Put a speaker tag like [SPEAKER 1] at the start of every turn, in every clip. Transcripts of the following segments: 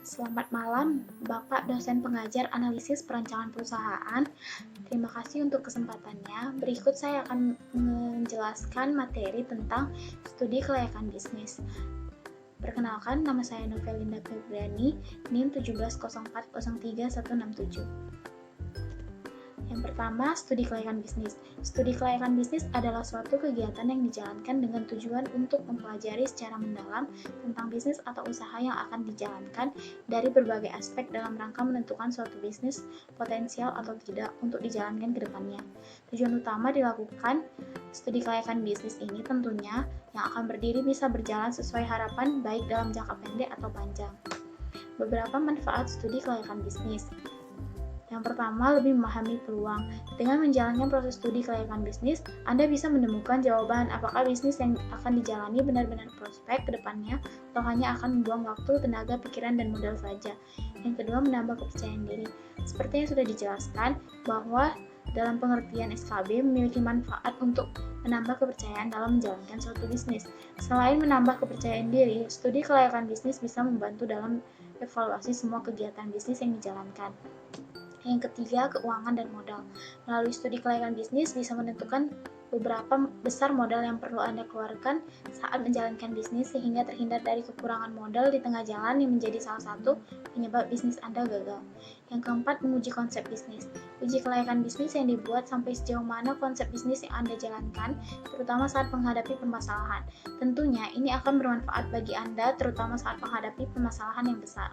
[SPEAKER 1] Selamat malam, Bapak dosen pengajar analisis perancangan perusahaan. Terima kasih untuk kesempatannya. Berikut saya akan menjelaskan materi tentang studi kelayakan bisnis. Perkenalkan, nama saya Novelinda Febriani, NIM 170403167. Yang pertama, studi kelayakan bisnis. Studi kelayakan bisnis adalah suatu kegiatan yang dijalankan dengan tujuan untuk mempelajari secara mendalam tentang bisnis atau usaha yang akan dijalankan dari berbagai aspek dalam rangka menentukan suatu bisnis potensial atau tidak untuk dijalankan ke depannya. Tujuan utama dilakukan studi kelayakan bisnis ini tentunya yang akan berdiri bisa berjalan sesuai harapan baik dalam jangka pendek atau panjang. Beberapa manfaat studi kelayakan bisnis. Yang pertama, lebih memahami peluang. Dengan menjalankan proses studi kelayakan bisnis, Anda bisa menemukan jawaban apakah bisnis yang akan dijalani benar-benar prospek ke depannya atau hanya akan membuang waktu, tenaga, pikiran, dan modal saja. Yang kedua, menambah kepercayaan diri. Seperti yang sudah dijelaskan, bahwa dalam pengertian SKB memiliki manfaat untuk menambah kepercayaan dalam menjalankan suatu bisnis. Selain menambah kepercayaan diri, studi kelayakan bisnis bisa membantu dalam evaluasi semua kegiatan bisnis yang dijalankan. Yang ketiga, keuangan dan modal. Melalui studi kelayakan bisnis bisa menentukan beberapa besar modal yang perlu Anda keluarkan saat menjalankan bisnis sehingga terhindar dari kekurangan modal di tengah jalan yang menjadi salah satu penyebab bisnis Anda gagal. Yang keempat, menguji konsep bisnis. Uji kelayakan bisnis yang dibuat sampai sejauh mana konsep bisnis yang Anda jalankan, terutama saat menghadapi permasalahan. Tentunya ini akan bermanfaat bagi Anda terutama saat menghadapi permasalahan yang besar.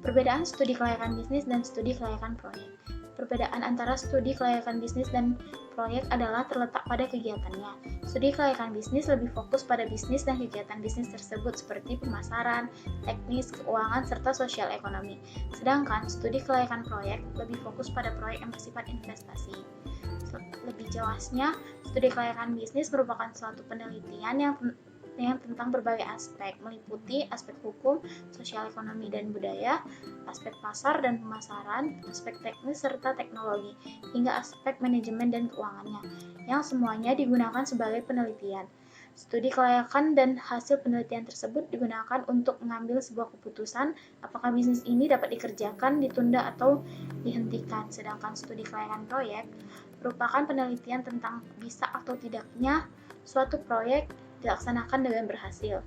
[SPEAKER 1] Perbedaan studi kelayakan bisnis dan studi kelayakan proyek. Perbedaan antara studi kelayakan bisnis dan proyek adalah terletak pada kegiatannya. Studi kelayakan bisnis lebih fokus pada bisnis dan kegiatan bisnis tersebut seperti pemasaran, teknis, keuangan, serta sosial ekonomi. Sedangkan studi kelayakan proyek lebih fokus pada proyek yang bersifat investasi. Lebih jelasnya, studi kelayakan bisnis merupakan suatu penelitian yang tentang berbagai aspek, meliputi aspek hukum, sosial ekonomi dan budaya, aspek pasar dan pemasaran, aspek teknis serta teknologi, hingga aspek manajemen dan keuangannya, yang semuanya digunakan sebagai penelitian. Studi kelayakan dan hasil penelitian tersebut digunakan untuk mengambil sebuah keputusan apakah bisnis ini dapat dikerjakan, ditunda, atau dihentikan. Sedangkan studi kelayakan proyek merupakan penelitian tentang bisa atau tidaknya suatu proyek dilaksanakan dengan berhasil.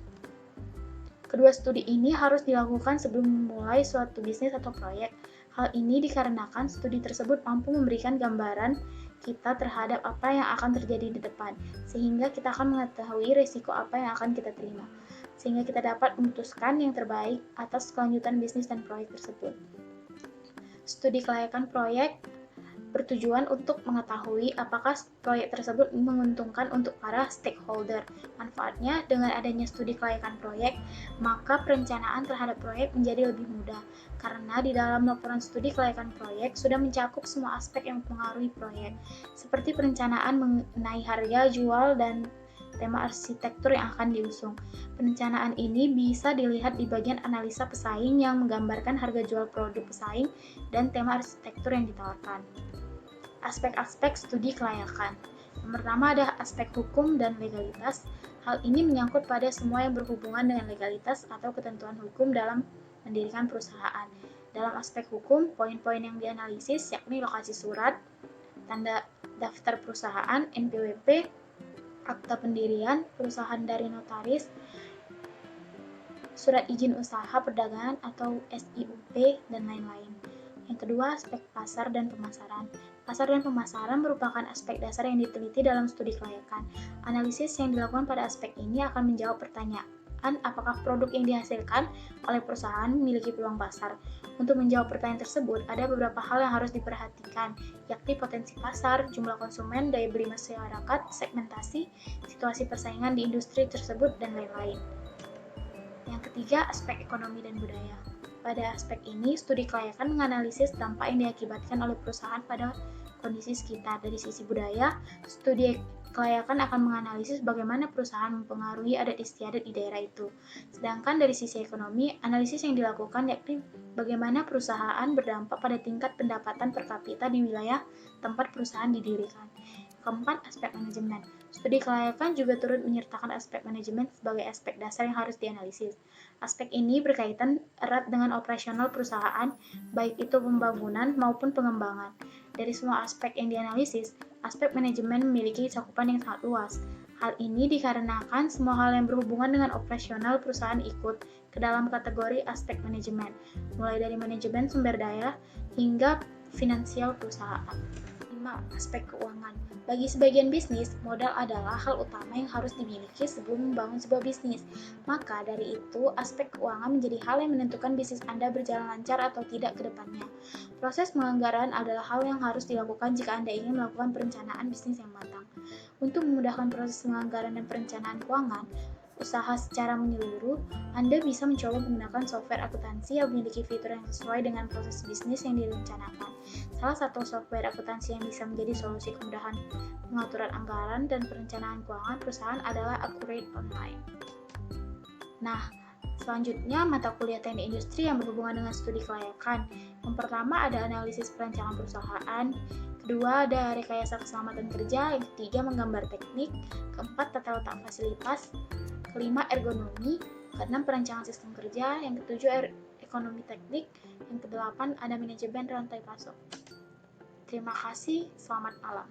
[SPEAKER 1] Kedua studi ini harus dilakukan sebelum memulai suatu bisnis atau proyek. Hal ini dikarenakan studi tersebut mampu memberikan gambaran kita terhadap apa yang akan terjadi di depan, sehingga kita akan mengetahui risiko apa yang akan kita terima, sehingga kita dapat memutuskan yang terbaik atas kelanjutan bisnis dan proyek tersebut. Studi kelayakan proyek bertujuan untuk mengetahui apakah proyek tersebut menguntungkan untuk para stakeholder. Manfaatnya, dengan adanya studi kelayakan proyek, maka perencanaan terhadap proyek menjadi lebih mudah, karena di dalam laporan studi kelayakan proyek sudah mencakup semua aspek yang mempengaruhi proyek, seperti perencanaan mengenai harga jual dan tema arsitektur yang akan diusung. Perencanaan ini bisa dilihat di bagian analisa pesaing yang menggambarkan harga jual produk pesaing dan tema arsitektur yang ditawarkan. Aspek-aspek studi kelayakan. Yang pertama ada aspek hukum dan legalitas. Hal ini menyangkut pada semua yang berhubungan dengan legalitas atau ketentuan hukum dalam mendirikan perusahaan. Dalam aspek hukum, poin-poin yang dianalisis yakni lokasi surat, tanda daftar perusahaan, NPWP, akta pendirian, perusahaan dari notaris, surat izin usaha perdagangan atau SIUP, dan lain-lain. Yang kedua, aspek pasar dan pemasaran. Pasar dan pemasaran merupakan aspek dasar yang diteliti dalam studi kelayakan. Analisis yang dilakukan pada aspek ini akan menjawab pertanyaan apakah produk yang dihasilkan oleh perusahaan memiliki peluang pasar. Untuk menjawab pertanyaan tersebut, ada beberapa hal yang harus diperhatikan, yakni potensi pasar, jumlah konsumen, daya beli masyarakat, segmentasi, situasi persaingan di industri tersebut, dan lain-lain. Yang ketiga, aspek ekonomi dan budaya. Pada aspek ini, studi kelayakan menganalisis dampak yang diakibatkan oleh perusahaan pada kondisi sekitar. Dari sisi budaya, studi kelayakan akan menganalisis bagaimana perusahaan mempengaruhi adat istiadat di daerah itu. Sedangkan dari sisi ekonomi, analisis yang dilakukan yakni bagaimana perusahaan berdampak pada tingkat pendapatan per kapita di wilayah tempat perusahaan didirikan. Keempat, aspek manajemen. Studi kelayakan juga turut menyertakan aspek manajemen sebagai aspek dasar yang harus dianalisis. Aspek ini berkaitan erat dengan operasional perusahaan, baik itu pembangunan maupun pengembangan. Dari semua aspek yang dianalisis, aspek manajemen memiliki cakupan yang sangat luas. Hal ini dikarenakan semua hal yang berhubungan dengan operasional perusahaan ikut ke dalam kategori aspek manajemen, mulai dari manajemen sumber daya hingga finansial perusahaan. 5. Aspek keuangan. Bagi sebagian bisnis, modal adalah hal utama yang harus dimiliki sebelum membangun sebuah bisnis. Maka dari itu, aspek keuangan menjadi hal yang menentukan bisnis Anda berjalan lancar atau tidak ke depannya. Proses penganggaran adalah hal yang harus dilakukan jika Anda ingin melakukan perencanaan bisnis yang matang. Untuk memudahkan proses penganggaran dan perencanaan keuangan usaha secara menyeluruh, Anda bisa mencoba menggunakan software akuntansi yang memiliki fitur yang sesuai dengan proses bisnis yang direncanakan. Salah satu software akuntansi yang bisa menjadi solusi kemudahan pengaturan anggaran dan perencanaan keuangan perusahaan adalah Accurate Online. Nah, selanjutnya mata kuliah teknik industri yang berhubungan dengan studi kelayakan. Yang pertama ada analisis perencanaan perusahaan, kedua ada rekayasa keselamatan kerja, yang ketiga menggambar teknik, keempat tata letak fasilitas, kelima ergonomi, keenam perencanaan sistem kerja, yang ketujuh ekonomi teknik, yang kedelapan ada manajemen rantai pasok. Terima kasih, selamat malam.